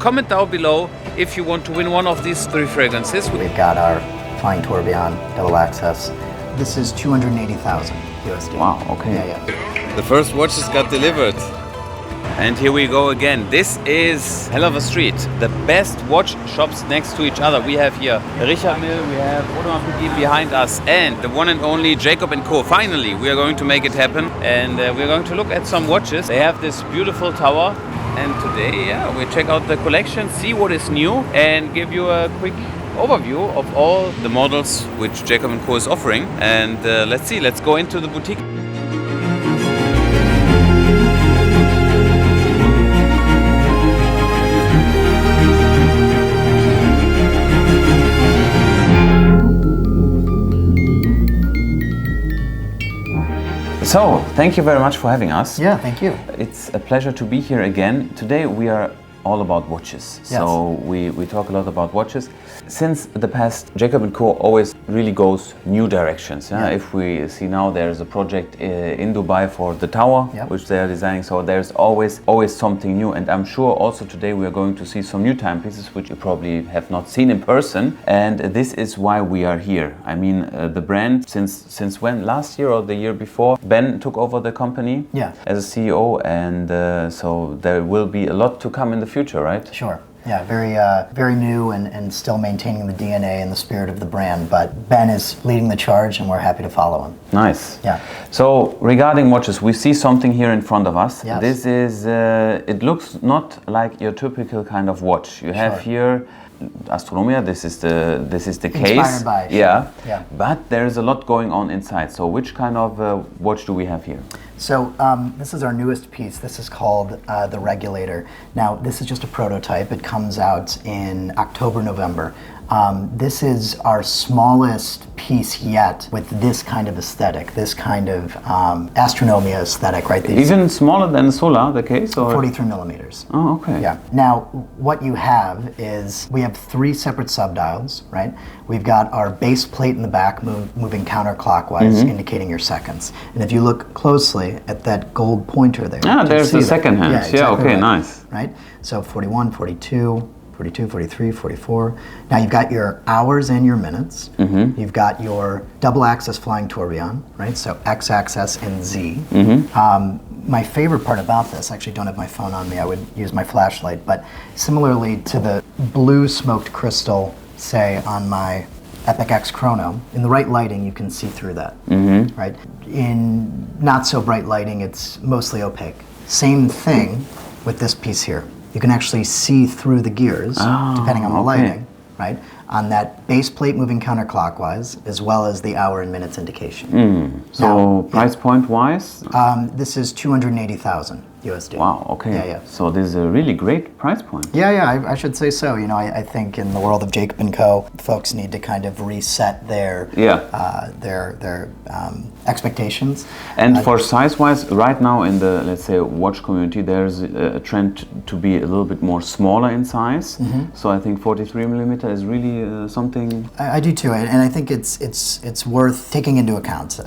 comment down below if you want to win one of these 3 fragrances. We've got our Flying Tourbillon double access. This is 280,000 USD. Wow, okay. Yeah. The first watches got delivered. And here we go again. This is hell of a street. The best watch shops next to each other. We have here Richard Mill, we have Audemars Piguet behind us, and the one and only Jacob&Co. Finally, we are going to make it happen. And we're going to look at some watches. They have this beautiful tower. And today, we check out the collection, see what is new, and give you a quick overview of all the models which Jacob&Co is offering. And let's go into the boutique. So, thank you very much for having us. Yeah, thank you. It's a pleasure to be here again. Today we are all about watches. Yes. So we talk a lot about watches. Since the past, Jacob&Co always really goes new directions. Yeah? If we see now there's a project in Dubai for the tower, which they are designing. So there's always something new. And I'm sure also today we are going to see some new timepieces which you probably have not seen in person. And this is why we are here. I mean, the brand, since when? Last year or the year before, Ben took over the company as a CEO. And so there will be a lot to come in the future, right? Sure. Yeah, very new and still maintaining the DNA and the spirit of the brand. But Ben is leading the charge and we're happy to follow him. Nice. Yeah. So regarding watches, we see something here in front of us. Yes. This is, it looks not like your typical kind of watch. You have here Astronomia, this is the case. Inspired by. Yeah. Yeah. But there is a lot going on inside. So which kind of watch do we have here? So this is our newest piece. This is called the Regulator. Now this is just a prototype. It comes out in October, November. This is our smallest piece yet with this kind of aesthetic, this kind of Astronomia aesthetic, right? Even smaller than Solar, the case? Or? 43 millimeters. Oh, okay. Yeah. Now, what you have is, we have 3 separate subdials, right? We've got our base plate in the back moving counterclockwise, indicating your seconds. And if you look closely at that gold pointer there. Yeah, there's the second hand. Yeah, exactly okay, right. nice. Right? So 41, 42, 42, 43, 44. Now you've got your hours and your minutes. You've got your double axis flying tourbillon, right? So X axis and Z. My favorite part about this, I actually don't have my phone on me, I would use my flashlight, but similarly to the blue smoked crystal, say on my Epic X Chrono, in the right lighting you can see through that, right? In not so bright lighting it's mostly opaque. Same thing with this piece here. You can actually see through the gears, depending on the lighting, right? On that base plate moving counterclockwise, as well as the hour and minutes indication. So now, price point wise? This is 280,000 USD. Wow, okay. Yeah. So this is a really great price point. Yeah, I should say so. You know, I think in the world of Jacob&Co, folks need to kind of reset their expectations. And for size-wise, right now in the, let's say, watch community, there's a trend to be a little bit more smaller in size. So I think 43 millimeter is really something. I do too, and I think it's worth taking into account.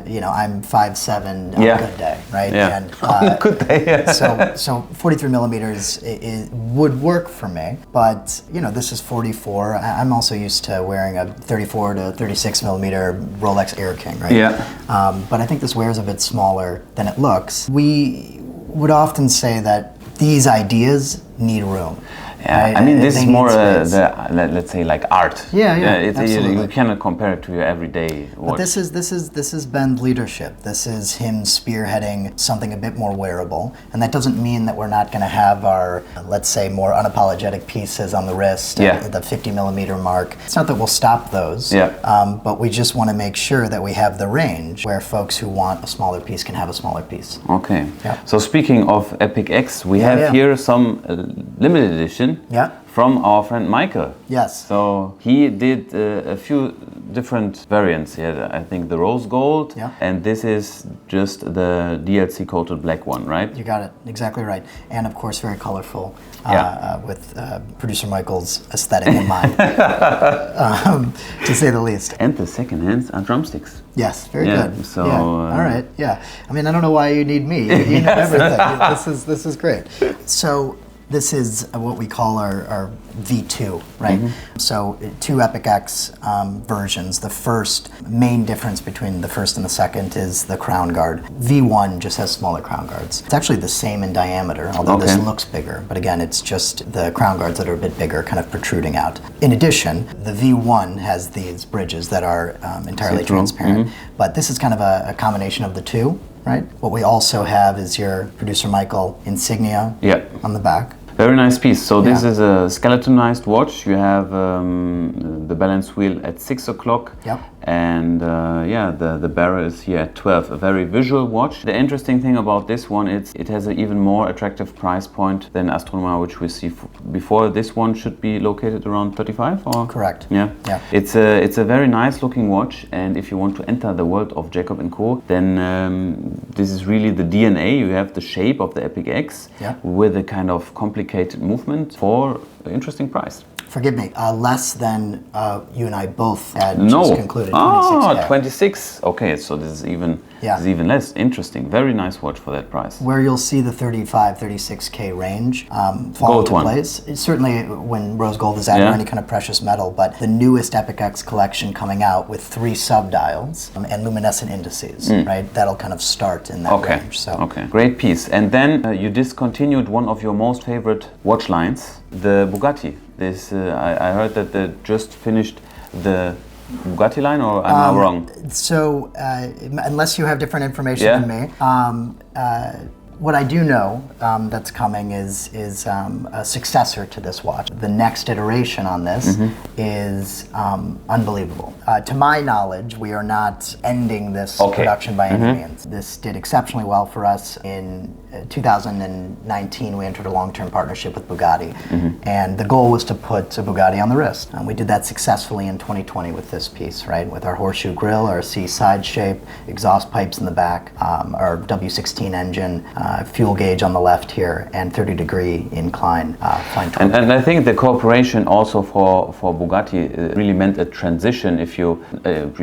You know, I'm 5'7" on a good day, right? Yeah. And, on a good day. so 43 millimeters would work for me, but you know, this is 44. I'm also used to wearing a 34 to 36 millimeter Rolex Air King, right? Yeah. But I think this wears a bit smaller than it looks. We would often say that these ideas need room. Yeah, right? I mean, this is more let's say like art. Yeah, absolutely. You cannot compare it to your everyday watch. But this is Ben's leadership. This is him spearheading something a bit more wearable, and that doesn't mean that we're not going to have our, let's say, more unapologetic pieces on the wrist, at the 50 millimeter mark. It's not that we'll stop those, but we just want to make sure that we have the range where folks who want a smaller piece can have a smaller piece. Okay. Yeah. So speaking of Epic X, we have here some limited edition. From our friend Michael. Yes. So he did a few different variants here. I think the rose gold, and this is just the DLC coated black one, right? You got it, exactly right. And of course very colorful, with producer Michael's aesthetic in mind, to say the least. And the second hands are drumsticks. Yes, very good. So all right, I mean, I don't know why you need me. You know everything. This is great. So This is what we call our V2, right? So two Epic X versions. The first main difference between the first and the second is the crown guard. V1 just has smaller crown guards. It's actually the same in diameter, although this looks bigger. But again, it's just the crown guards that are a bit bigger, kind of protruding out. In addition, the V1 has these bridges that are entirely transparent. But this is kind of a combination of the two, right? What we also have is your producer Michael insignia on the back. Very nice piece. So this is a skeletonized watch. You have the balance wheel at 6 o'clock. And the barrel is here at 12. A very visual watch. The interesting thing about this one is it has an even more attractive price point than Astronomia, which we see before. This one should be located around 35 or? Correct. Yeah. It's a very nice looking watch, and if you want to enter the world of Jacob&Co, then this is really the DNA. You have the shape of the Epic X with a kind of complicated movement for an interesting price. Forgive me, less than you and I both had just concluded. 26K. 26. Okay, so this is even less. Interesting. Very nice watch for that price. Where you'll see the 35, 36K range fall into place. Certainly when rose gold is added or any kind of precious metal, but the newest Epic X collection coming out with 3 subdials and luminescent indices, right? That'll kind of start in that range. So. Great piece. And then you discontinued one of your most favorite watch lines, the Bugatti. This I heard that they just finished the Bugatti line, or am I wrong? So, unless you have different information than me, what I do know that's coming is a successor to this watch. The next iteration on this is unbelievable. To my knowledge, we are not ending this production by any means. This did exceptionally well for us. In 2019, we entered a long-term partnership with Bugatti, and the goal was to put a Bugatti on the wrist. And we did that successfully in 2020 with this piece, right? With our horseshoe grille, our C side shape, exhaust pipes in the back, our W16 engine, fuel gauge on the left here, and 30-degree incline flying towards. And I think the cooperation also for Bugatti really meant a transition. If you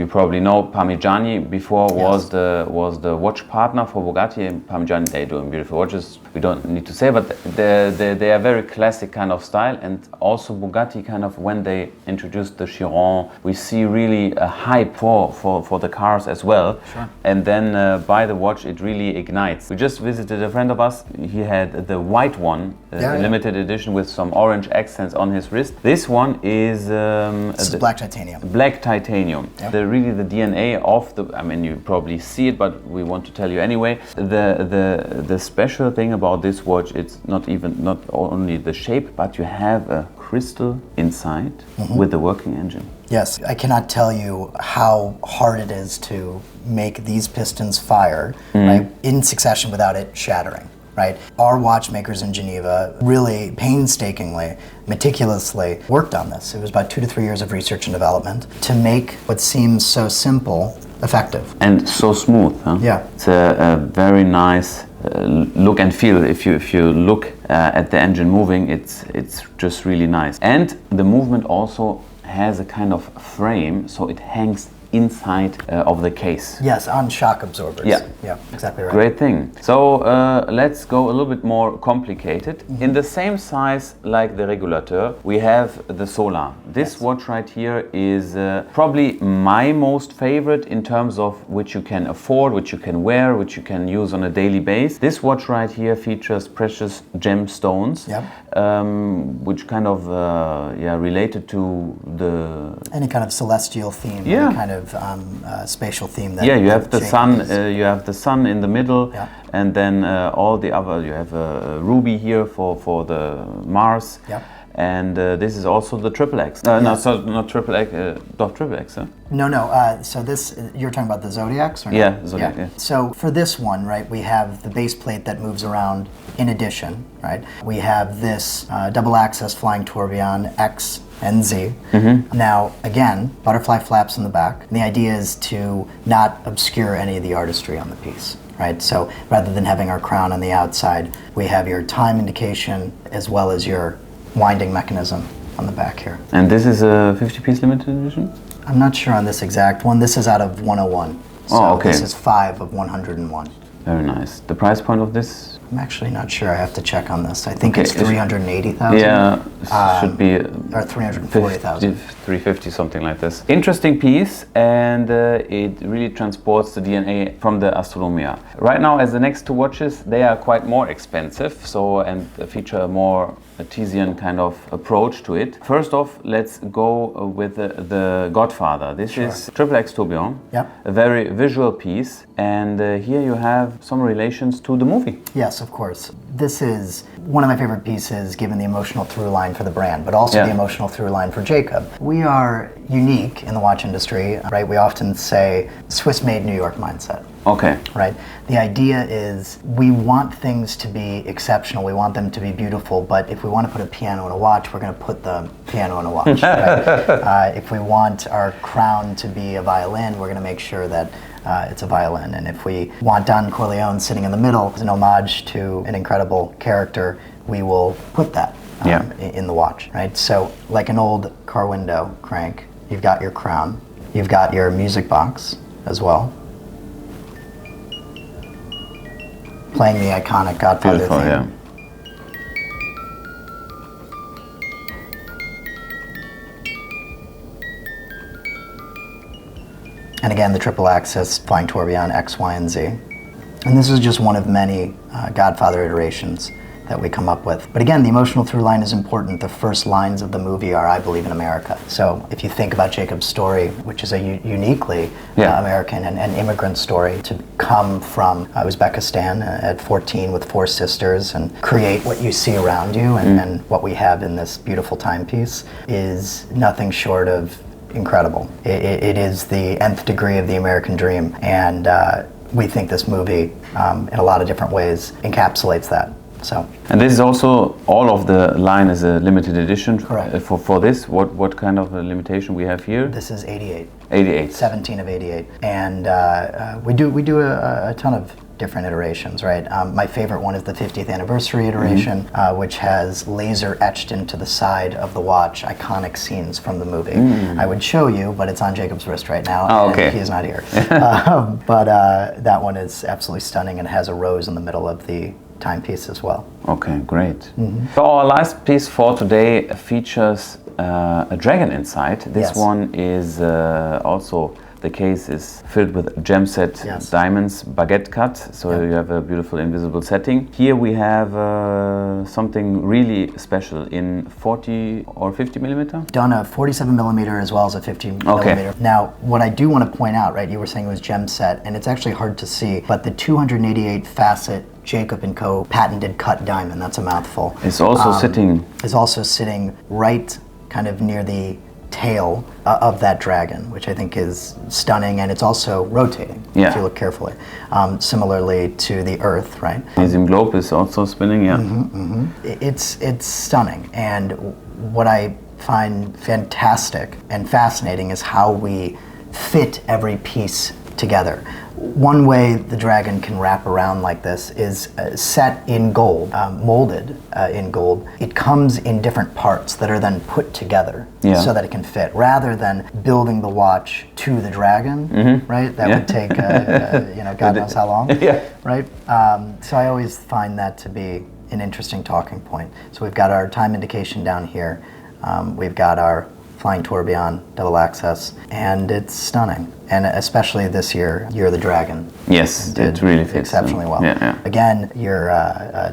probably know, Parmigiani before was the watch partner for Bugatti, and Parmigiani, they do beautiful watches. We don't need to say, but they are very classic kind of style. And also Bugatti kind of, when they introduced the Chiron, we see really a hype for the cars as well. And then by the watch it really ignites. We just visited a friend of us. He had the white one, limited edition with some orange accents on his wrist. This one is this is black titanium. Black titanium. Really the DNA of the. I mean, you probably see it, but we want to tell you anyway. The special thing about this watch, it's not only the shape, but you have a crystal inside with the working engine. Yes, I cannot tell you how hard it is to make these pistons fire right, in succession without it shattering. Right? Our watchmakers in Geneva really painstakingly, meticulously worked on this. It was about 2 to 3 years of research and development to make what seems so simple effective. And so smooth, huh? Yeah. It's a very nice look and feel. If you look at the engine moving, it's just really nice. And the movement also has a kind of frame, so it hangs inside of the case. Yes, on shock absorbers. Yeah, exactly right. Great thing. So let's go a little bit more complicated. In the same size like the regulator, we have the Solar. This watch right here is probably my most favorite in terms of which you can afford, which you can wear, which you can use on a daily basis. This watch right here features precious gemstones, which kind of related to the any kind of celestial theme, any kind of spatial theme. That you have the sun. You have the sun in the middle, and then all the other. You have a ruby here for the Mars. And this is also the triple X. No, so not triple X. Triple X. Huh? No. So this, you're talking about the Zodiacs, or no? Yeah, Zodiac. Yeah. So for this one, right, we have the base plate that moves around. In addition, right, we have this double axis flying tourbillon X and Z. Now, again, butterfly flaps in the back. And the idea is to not obscure any of the artistry on the piece, right? So rather than having our crown on the outside, we have your time indication as well as your winding mechanism on the back here. And this is a 50-piece limited edition? I'm not sure on this exact one. This is out of 101. So this is 5 of 101. Very nice. The price point of this? I'm actually not sure. I have to check on this. I think it's 380,000. Yeah, should be or 340,000. 350, something like this. Interesting piece, and it really transports the DNA from the Astronomia. Right now, as the next two watches, they are quite more expensive, so and feature a more Artesian kind of approach to it. First off, let's go with the Godfather. This is XXX tourbillon, a very visual piece, and here you have some relations to the movie. Yes, of course. This is one of my favorite pieces given the emotional through line for the brand, but also the emotional through line for Jacob. We are unique in the watch industry, right? We often say Swiss-made New York mindset. Okay. Right. The idea is we want things to be exceptional. We want them to be beautiful. But if we want to put a piano in a watch, we're going to put the piano in a watch. Right? If we want our crown to be a violin, we're going to make sure that it's a violin. And if we want Don Corleone sitting in the middle as an homage to an incredible character, we will put that in the watch. Right. So like an old car window crank, you've got your crown, you've got your music box as well, playing the iconic Godfather theme. Yeah. And again, the triple axis flying tourbillon X, Y, and Z. And this is just one of many Godfather iterations that we come up with. But again, the emotional through line is important. The first lines of the movie are "I believe in America." So if you think about Jacob's story, which is a uniquely American and immigrant story, to come from Uzbekistan at 14 with 4 sisters and create what you see around you and what we have in this beautiful timepiece is nothing short of incredible. It is the nth degree of the American dream, and we think this movie, in a lot of different ways, encapsulates that. So. And this is also, all of the line is a limited edition. Correct. For this, what kind of a limitation we have here? This is 88. 88. 17 of 88, and we do a ton of different iterations, right? My favorite one is the 50th anniversary iteration, which has laser etched into the side of the watch iconic scenes from the movie. I would show you, but it's on Jacob's wrist right now, and he's not here. But that one is absolutely stunning and has a rose in the middle of the timepiece as well. Okay, great. So our last piece for today features a dragon inside. This one is also, the case is filled with gem set diamonds, baguette cut, so you have a beautiful invisible setting. Here we have something really special in 40 or 50 millimeter? Done a 47 millimeter as well as a 50 millimeter. Now, what I do want to point out, right, you were saying it was gem set, and it's actually hard to see, but the 288 facet Jacob&Co patented cut diamond, that's a mouthful. It's also sitting right kind of near the tail of that dragon, which I think is stunning, and it's also rotating if you look carefully. Similarly to the Earth, right? Magnesium globe is also spinning, It's stunning, and what I find fantastic and fascinating is how we fit every piece together. One way the dragon can wrap around like this is set in gold, molded in gold. It comes in different parts that are then put together so that it can fit, rather than building the watch to the dragon, right? That would take, God knows how long, right? So I always find that to be an interesting talking point. So we've got our time indication down here. We've got our flying tourbillon, double access, and it's stunning. And especially this year, Year of the Dragon. Yes, it really fits exceptionally well. Again, your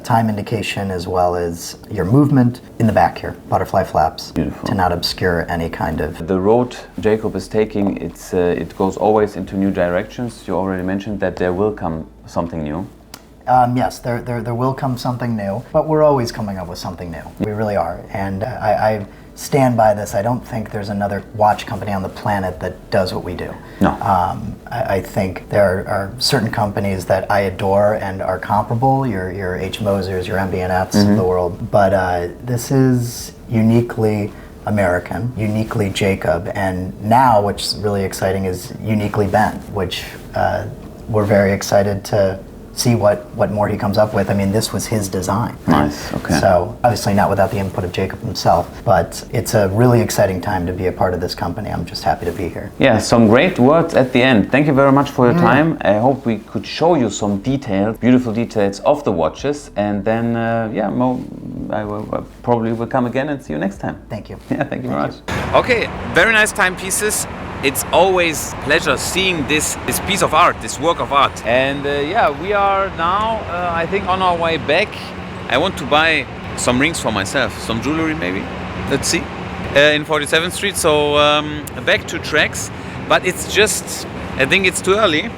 time indication as well as your movement in the back here, butterfly flaps, to not obscure any kind of... The road Jacob is taking, it goes always into new directions. You already mentioned that there will come something new. Yes, there will come something new, but we're always coming up with something new. We really are. And I stand by this. I don't think there's another watch company on the planet that does what we do. No. I think there are certain companies that I adore and are comparable, your H. Mosers, your MB&Fs of the world, but this is uniquely American, uniquely Jacob, and now, which is really exciting, is uniquely Ben, which we're very excited to see what more he comes up with. I mean, this was his design. Nice, okay. So obviously not without the input of Jacob himself, but it's a really exciting time to be a part of this company. I'm just happy to be here. Yeah, some great words at the end. Thank you very much for your time. I hope we could show you some details, beautiful details of the watches, and then I will probably will come again and see you next time. Thank you. Yeah, thank you very much. Okay, very nice timepieces. It's always pleasure seeing this piece of art, this work of art. And we are now, I think, on our way back. I want to buy some rings for myself, some jewelry maybe. Let's see. In 47th Street, so back to tracks. But it's just, I think it's too early.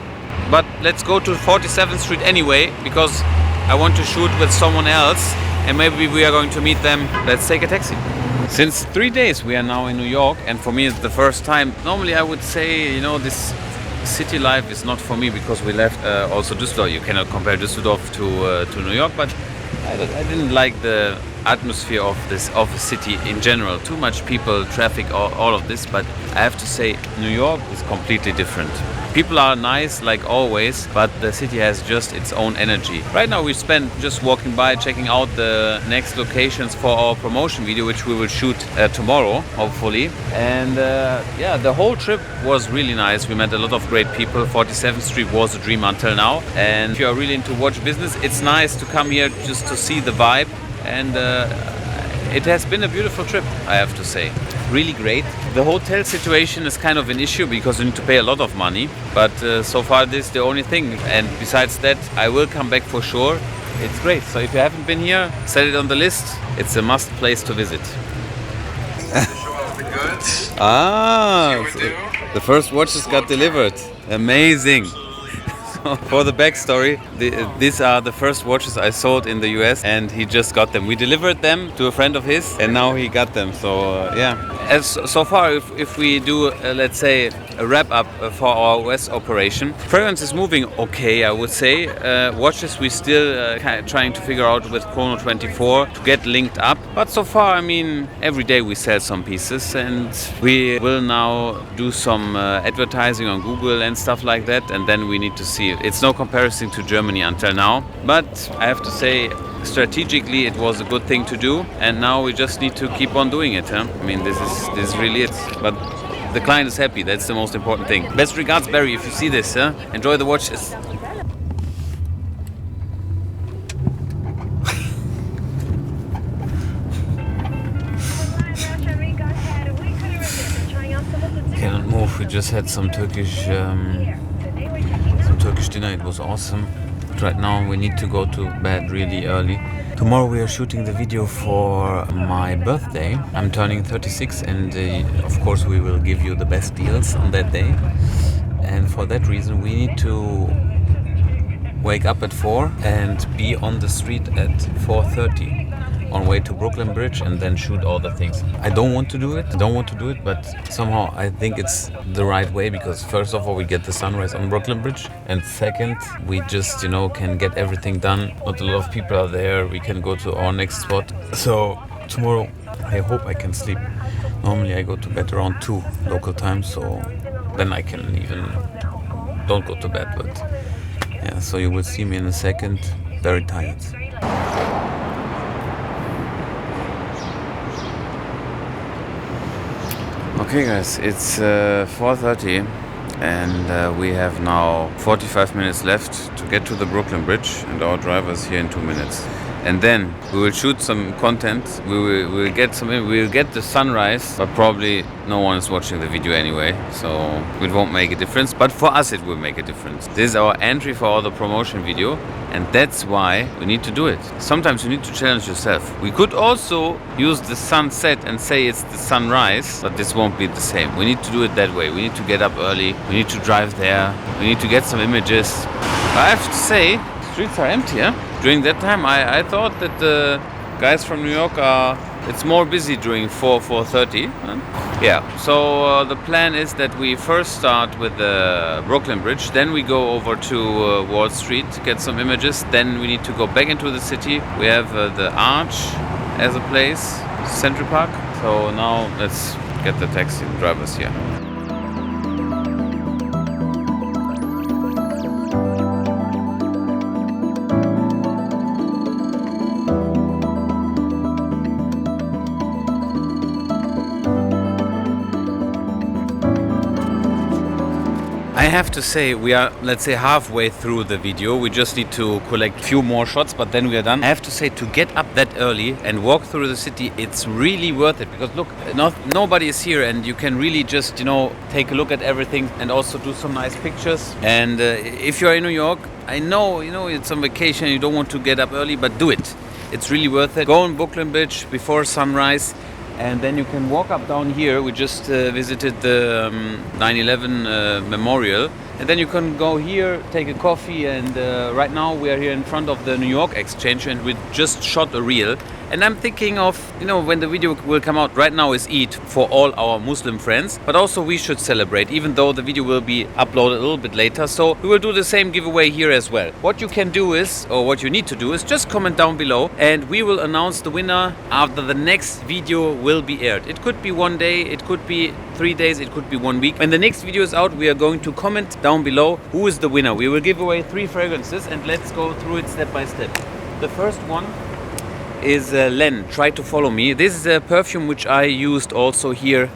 But let's go to 47th Street anyway, because I want to shoot with someone else. And maybe we are going to meet them. Let's take a taxi. Since 3 days we are now in New York, and for me it's the first time. Normally I would say, this city life is not for me, because we left also Düsseldorf. You cannot compare Düsseldorf to New York, but I didn't like the atmosphere of a city in general. Too much people, traffic, all of this, but I have to say New York is completely different. People are nice like always, but the city has just its own energy. Right now we spent just walking by, checking out the next locations for our promotion video, which we will shoot tomorrow, hopefully. And the whole trip was really nice. We met a lot of great people. 47th Street was a dream until now. And if you are really into watch business, it's nice to come here just to see the vibe. And it has been a beautiful trip, I have to say. Really great. The hotel situation is kind of an issue because you need to pay a lot of money, but so far this is the only thing. And besides that, I will come back for sure. It's great. So if you haven't been here, set it on the list. It's a must place to visit. The first watches got delivered. Amazing. For the backstory, these are the first watches I sold in the US, and he just got them. We delivered them to a friend of his, and now he got them. So so far, if we do let's say a wrap up for our US operation, fragrance is moving okay, I would say. Watches we still trying to figure out with Chrono 24 to get linked up, but so far, I mean, every day we sell some pieces, and we will now do some advertising on Google and stuff like that, and then we need to see. It's no comparison to Germany until now, but I have to say, strategically it was a good thing to do, and now we just need to keep on doing it. I mean, this is really it. But the client is happy. That's the most important thing. Best regards, Barry. If you see this, enjoy the watches. Cannot move. We just had some Turkish dinner. It was awesome. But right now we need to go to bed really early. Tomorrow we are shooting the video for my birthday. I'm turning 36, and of course we will give you the best deals on that day. And for that reason we need to wake up at 4 and be on the street at 4:30 on way to Brooklyn Bridge, and then shoot all the things. I don't want to do it, but somehow I think it's the right way, because first of all we get the sunrise on Brooklyn Bridge, and second we just can get everything done. Not a lot of people are there. We can go to our next spot. So tomorrow I hope I can sleep. Normally I go to bed around 2 local time, so then I can even don't go to bed. But yeah, so you will see me in a second, very tired. Okay guys, it's 4:30 and we have now 45 minutes left to get to the Brooklyn Bridge, and our driver is here in 2 minutes. And then we will shoot some content. We'll get the sunrise, but probably no one is watching the video anyway, so it won't make a difference. But for us it will make a difference. This is our entry for the promotion video, and that's why we need to do it. Sometimes you need to challenge yourself. We could also use the sunset and say it's the sunrise, but this won't be the same. We need to do it that way. We need to get up early. We need to drive there. We need to get some images. I have to say, streets are empty, huh? During that time, I thought that the guys from New York it's more busy during 4:30. Huh? Yeah, so the plan is that we first start with the Brooklyn Bridge, then we go over to Wall Street to get some images, then we need to go back into the city. We have the Arch as a place, Central Park. So now let's get the taxi drivers here. have to say we are, let's say, halfway through the video. We just need to collect a few more shots, but then we are done. I have to say, to get up that early and walk through the city, it's really worth it, because look, nobody is here, and you can really just, you know, take a look at everything and also do some nice pictures. And if you are in New York, I know, you know, it's on vacation, you don't want to get up early, but do it. It's really worth it. Go on Brooklyn Bridge before sunrise, and then you can walk up down here. We just visited the 9/11 memorial, and then you can go here, take a coffee, and right now we are here in front of the New York Exchange, and we just shot a reel. And I'm thinking of, you know, when the video will come out, right now is Eid for all our Muslim friends, but also we should celebrate, even though the video will be uploaded a little bit later. So we will do the same giveaway here as well. What you can do is, or what you need to do is, just comment down below, and we will announce the winner after the next video will be aired. It could be one day, it could be 3 days, it could be 1 week. When the next video is out, we are going to comment down below who is the winner. We will give away 3 fragrances, and let's go through it step by step. The first one is Len. Try to follow me. This is a perfume which I used also here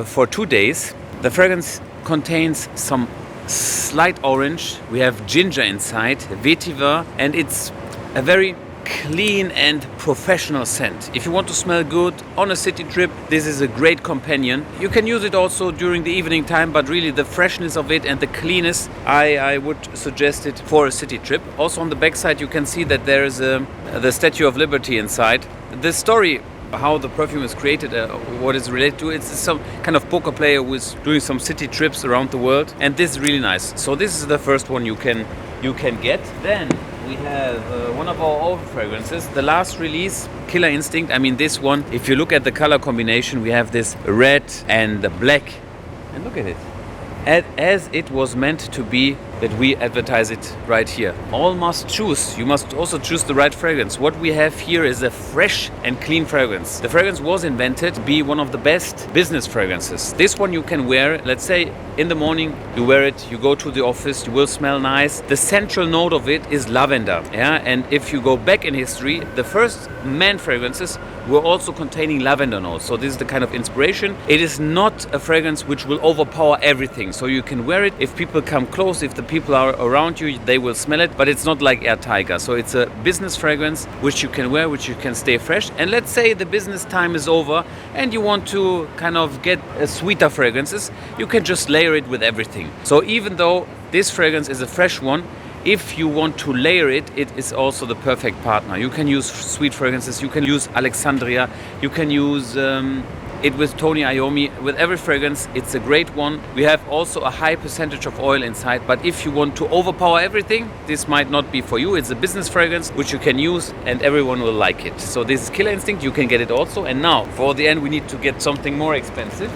for 2 days. The fragrance contains some slight orange. We have ginger inside, vetiver, and it's a very clean and professional scent. If you want to smell good on a city trip, this is a great companion. You can use it also during the evening time, but really the freshness of it and the cleanness, I would suggest it for a city trip. Also on the back side you can see that there is the Statue of Liberty inside. The story how the perfume is created, what is related to it, it's some kind of poker player who is doing some city trips around the world, and this is really nice. So this is the first one you can get. Then we have one of our old fragrances, the last release, Killer Instinct. I mean, this one, if you look at the color combination, we have this red and the black, and look at it. As it was meant to be, that we advertise it right here. All must choose. You must also choose the right fragrance. What we have here is a fresh and clean fragrance. The fragrance was invented to be one of the best business fragrances. This one you can wear, let's say in the morning, you wear it, you go to the office, you will smell nice. The central note of it is lavender. Yeah, and if you go back in history, the first men fragrances were also containing lavender notes. So this is the kind of inspiration. It is not a fragrance which will overpower everything. So you can wear it. If people come close, if the people are around you, they will smell it, but it's not like Air Tiger. So it's a business fragrance which you can wear, which you can stay fresh. And let's say the business time is over and you want to kind of get sweeter fragrances, you can just layer it with everything. So even though this fragrance is a fresh one, if you want to layer it, it is also the perfect partner. You can use sweet fragrances, you can use Alexandria, you can use it with Tony Iommi. With every fragrance, it's a great one. We have also a high percentage of oil inside, but if you want to overpower everything, this might not be for you. It's a business fragrance which you can use and everyone will like it. So this is Killer Instinct, you can get it also. And now, for the end, we need to get something more expensive.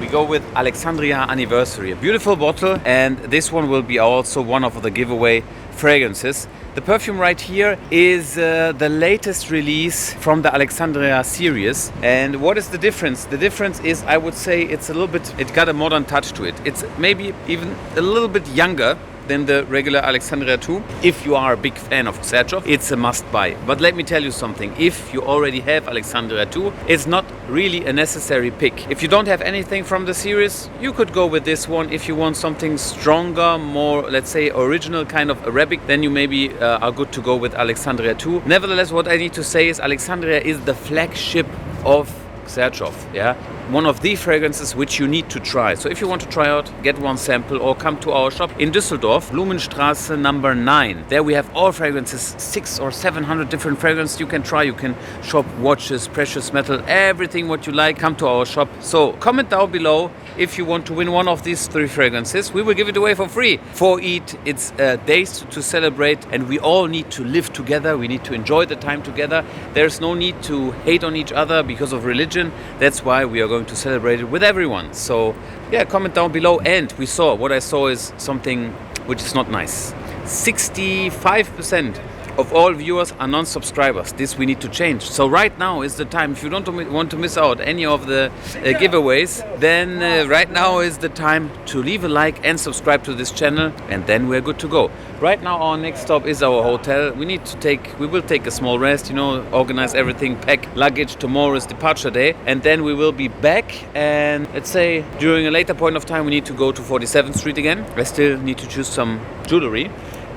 We go with Alexandria Anniversary, a beautiful bottle, and this one will be also one of the giveaway fragrances. The perfume right here is the latest release from the Alexandria series. And what is the difference? The difference is, I would say, it's a little bit, it got a modern touch to it. It's maybe even a little bit younger than the regular Alexandria 2. If you are a big fan of Sergio, it's a must buy. But let me tell you something, if you already have Alexandria 2, it's not really a necessary pick. If you don't have anything from the series, you could go with this one. If you want something stronger, more, let's say, original kind of Arabic, then you maybe are good to go with Alexandria 2. Nevertheless, what I need to say is Alexandria is the flagship of Sergio, yeah? One of the fragrances which you need to try. So if you want to try out, get one sample or come to our shop in Düsseldorf, Blumenstraße number 9. There we have all fragrances, 600 or 700 different fragrances you can try. You can shop watches, precious metal, everything what you like. Come to our shop. So comment down below if you want to win one of these 3 fragrances. We will give it away for free. For Eid, it's days to celebrate, and we all need to live together. We need to enjoy the time together. There's no need to hate on each other because of religion. That's why we are going to celebrate it with everyone. So yeah, comment down below. And what I saw is something which is not nice. 65% of all viewers are non-subscribers. This we need to change. So right now is the time. If you don't want to miss out any of the giveaways, then right now is the time to leave a like and subscribe to this channel, and then we're good to go. Right now our next stop is our hotel. We will take a small rest, organize everything, pack luggage. Tomorrow is departure day, and then we will be back, and let's say during a later point of time we need to go to 47th Street again. I still need to choose some jewelry,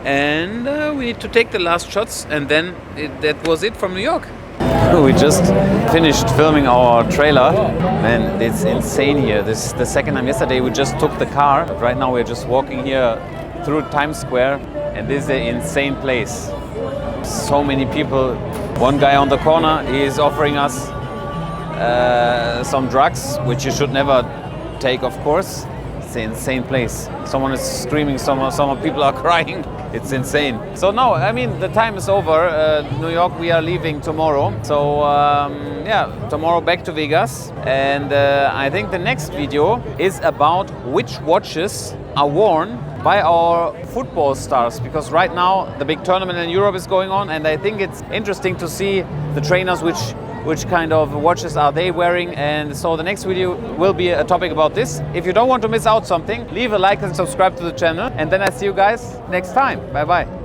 and we need to take the last shots, and then that was it from New York. We just finished filming our trailer, and it's insane here. This is the second time. Yesterday we just took the car, but right now we're just walking here through Times Square, and this is an insane place. So many people. One guy on the corner is offering us some drugs, which you should never take, of course. It's an insane place. Someone is screaming, some people are crying. It's insane. So no, I mean, the time is over. New York, we are leaving tomorrow. So yeah, tomorrow back to Vegas. And I think the next video is about which watches are worn by our football stars, because right now the big tournament in Europe is going on, and I think it's interesting to see the trainers which kind of watches are they wearing. And so the next video will be a topic about this. If you don't want to miss out something, leave a like and subscribe to the channel, and then I see you guys next time. Bye bye.